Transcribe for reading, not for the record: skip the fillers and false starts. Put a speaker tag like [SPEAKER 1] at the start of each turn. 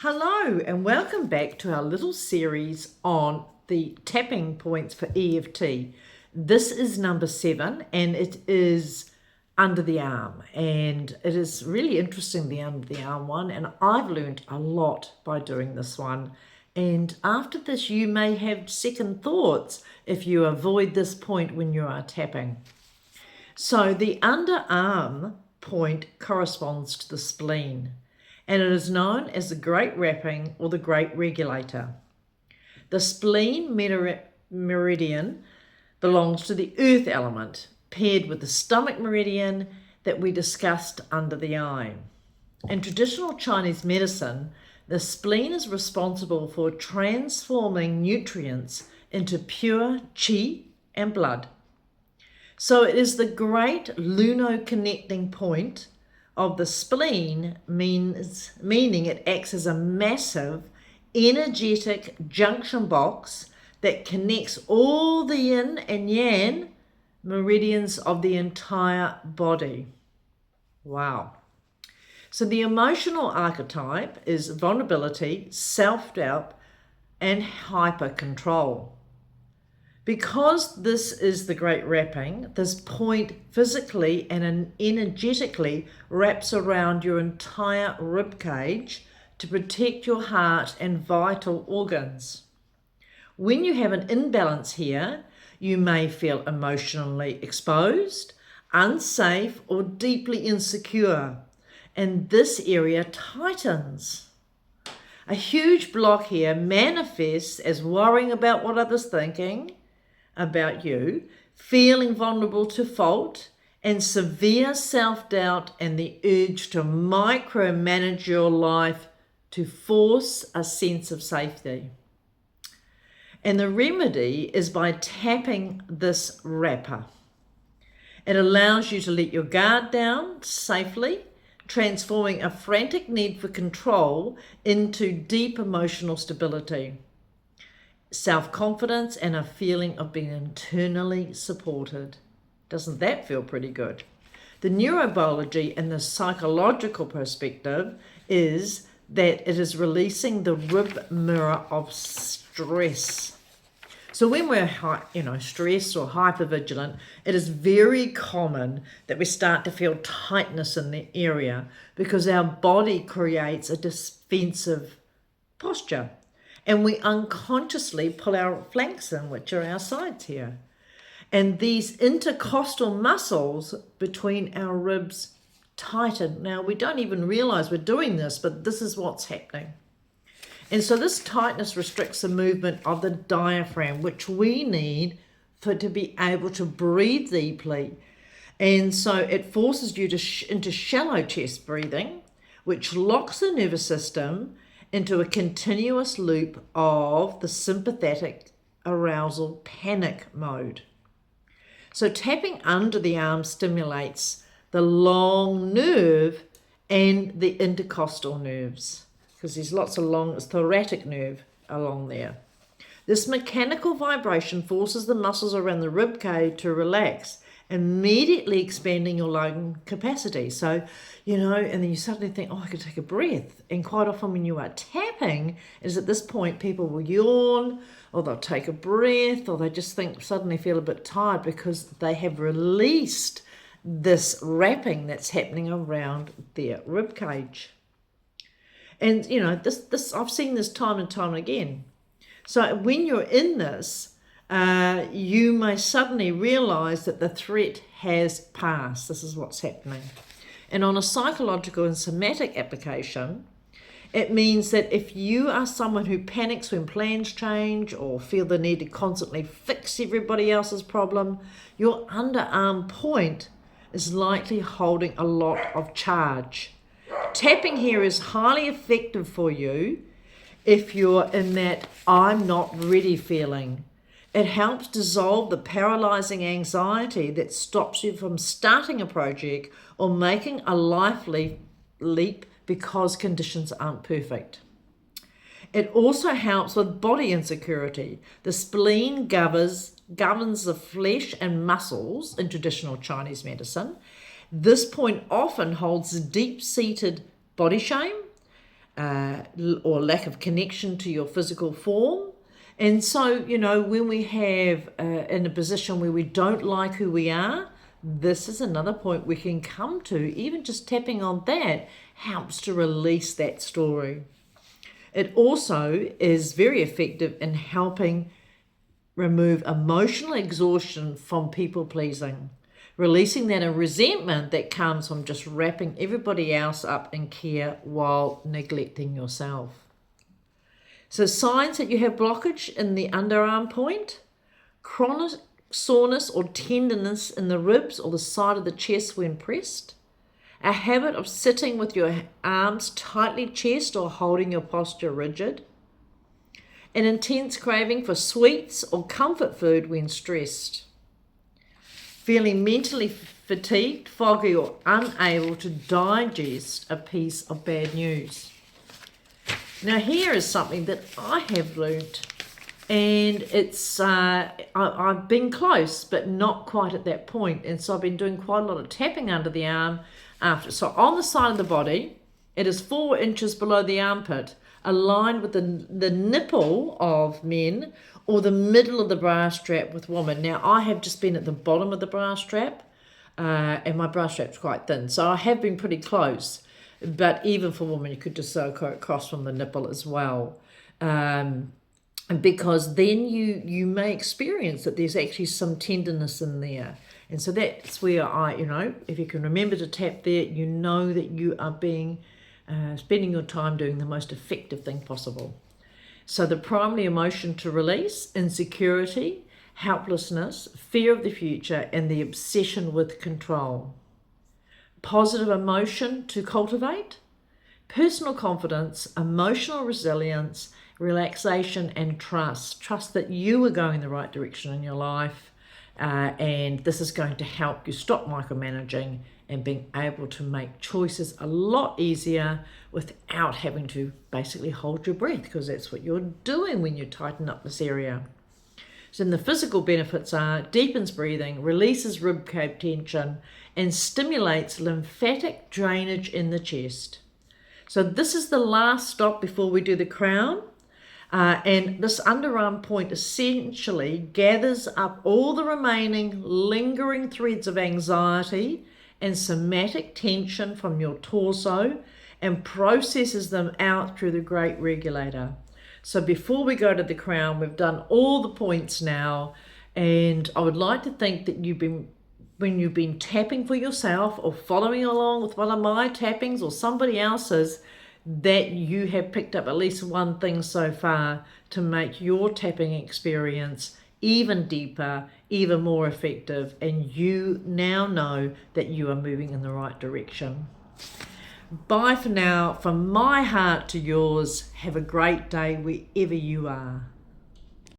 [SPEAKER 1] Hello and welcome back to our little series on the tapping points for EFT. This is number 7 and it is under the arm, and it is really interesting, the under the arm one, and I've learned a lot by doing this one. And after this you may have second thoughts if you avoid this point when you are tapping. So the underarm point corresponds to the spleen, and it is known as the great wrapping or the great regulator. The spleen meridian belongs to the earth element, paired with the stomach meridian that we discussed under the eye. In traditional Chinese medicine, the spleen is responsible for transforming nutrients into pure qi and blood. So it is the great luno-connecting point of the spleen, meaning it acts as a massive energetic junction box that connects all the yin and yang meridians of the entire body. Wow. So the emotional archetype is vulnerability, self-doubt, and hyper-control. Because this is the great wrapping, this point physically and energetically wraps around your entire rib cage to protect your heart and vital organs. When you have an imbalance here, you may feel emotionally exposed, unsafe, or deeply insecure, and this area tightens. A huge block here manifests as worrying about what others are thinking about you, feeling vulnerable to fault, and severe self-doubt and the urge to micromanage your life to force a sense of safety. And the remedy is by tapping this wrapper. It allows you to let your guard down safely, transforming a frantic need for control into deep emotional stability, self-confidence, and a feeling of being internally supported. Doesn't that feel pretty good? The neurobiology and the psychological perspective is that it is releasing the rib mirror of stress. So when we're stressed or hypervigilant, it is very common that we start to feel tightness in the area because our body creates a defensive posture. And we unconsciously pull our flanks in, which are our sides here. And these intercostal muscles between our ribs tighten. Now, we don't even realize we're doing this, but this is what's happening. And so this tightness restricts the movement of the diaphragm, which we need to be able to breathe deeply. And so it forces you into shallow chest breathing, which locks the nervous system into a continuous loop of the sympathetic arousal panic mode. So tapping under the arm stimulates the long nerve and the intercostal nerves, because there's lots of long thoracic nerve along there. This mechanical vibration forces the muscles around the rib cage to relax, immediately expanding your lung capacity. So, and then you suddenly think, I could take a breath. And quite often when you are tapping, is at this point people will yawn, or they'll take a breath, or they just suddenly feel a bit tired because they have released this wrapping that's happening around their rib cage. And this I've seen this time and time again. So when you're in this, you may suddenly realize that the threat has passed. This is what's happening. And on a psychological and somatic application, it means that if you are someone who panics when plans change or feel the need to constantly fix everybody else's problem, your underarm point is likely holding a lot of charge. Tapping here is highly effective for you if you're in that I'm not ready feeling. It helps dissolve the paralyzing anxiety that stops you from starting a project or making a life leap because conditions aren't perfect. It also helps with body insecurity. The spleen governs the flesh and muscles in traditional Chinese medicine. This point often holds deep-seated body shame, or lack of connection to your physical form. And so, when we have in a position where we don't like who we are, this is another point we can come to. Even just tapping on that helps to release that story. It also is very effective in helping remove emotional exhaustion from people pleasing, releasing that resentment that comes from just wrapping everybody else up in care while neglecting yourself. So signs that you have blockage in the underarm point: chronic soreness or tenderness in the ribs or the side of the chest when pressed, a habit of sitting with your arms tightly chest or holding your posture rigid, an intense craving for sweets or comfort food when stressed, feeling mentally fatigued, foggy, or unable to digest a piece of bad news. Now here is something that I have learnt, and it's I've been close but not quite at that point, and so I've been doing quite a lot of tapping under the arm after. So on the side of the body, it is 4 inches below the armpit, aligned with the nipple of men or the middle of the bra strap with women. Now I have just been at the bottom of the bra strap, and my bra strap's quite thin, so I have been pretty close. But even for women, you could just go across from the nipple as well. Because then you may experience that there's actually some tenderness in there. And so that's where if you can remember to tap there, you know that you are spending your time doing the most effective thing possible. So the primary emotion to release: insecurity, helplessness, fear of the future, and the obsession with control. Positive emotion to cultivate: personal confidence, emotional resilience, relaxation, and trust. Trust that you are going the right direction in your life, and this is going to help you stop micromanaging and being able to make choices a lot easier without having to basically hold your breath, because that's what you're doing when you tighten up this area. So the physical benefits are: deepens breathing, releases ribcage tension, and stimulates lymphatic drainage in the chest. So this is the last stop before we do the crown. And this underarm point essentially gathers up all the remaining lingering threads of anxiety and somatic tension from your torso and processes them out through the great regulator. So before we go to the crown, we've done all the points now, and I would like to think that when you've been tapping for yourself or following along with one of my tappings or somebody else's, that you have picked up at least one thing so far to make your tapping experience even deeper, even more effective, and you now know that you are moving in the right direction. Bye for now. From my heart to yours, have a great day wherever you are.